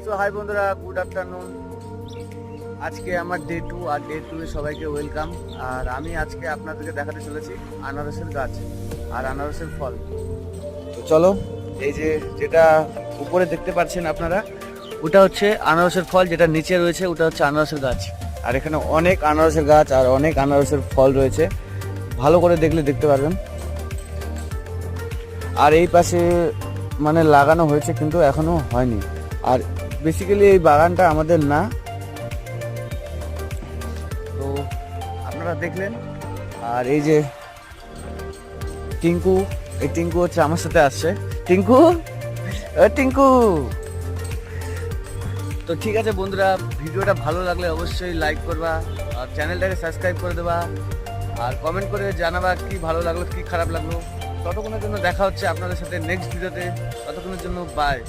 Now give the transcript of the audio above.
So high বন্ধুরা, good afternoon. আজকে আমার ডে 2 আর ডে 2 এ সবাইকে ওয়েলকাম। আর আমি আজকে আপনাদেরকে দেখাতে চলেছি আনারসের গাছ আর আনারসের ফল। তো চলো, এই যে যেটা উপরে দেখতে পাচ্ছেন আপনারা, ওটা হচ্ছে আনারসের ফল, যেটা নিচে রয়েছে ওটা হচ্ছে আনারসের গাছ। আর এখানে অনেক আনারসের গাছ আর অনেক আনারসের ফল রয়েছে, ভালো করে দেখলে দেখতে পারবেন। আর এই পাশে মানে লাগানো হয়েছে কিন্তু এখনো হয়নি। আর বেসিক্যালি এই বাগানটা আমাদের না, তো আপনারা দেখলেন। আর এই যে টিঙ্কু, এই টিঙ্কু হচ্ছে আমার সাথে আসছে। টিঙ্কু, টিঙ্কু। তো ঠিক আছে বন্ধুরা, ভিডিওটা ভালো লাগলে অবশ্যই লাইক করবা আর চ্যানেলটাকে সাবস্ক্রাইব করে দেবা আর কমেন্ট করে জানাবা কি ভালো লাগলো কি খারাপ লাগলো। ততক্ষণের জন্য দেখা হচ্ছে আপনাদের সাথে নেক্সট ভিডিওতে। ততক্ষণের জন্য বাই।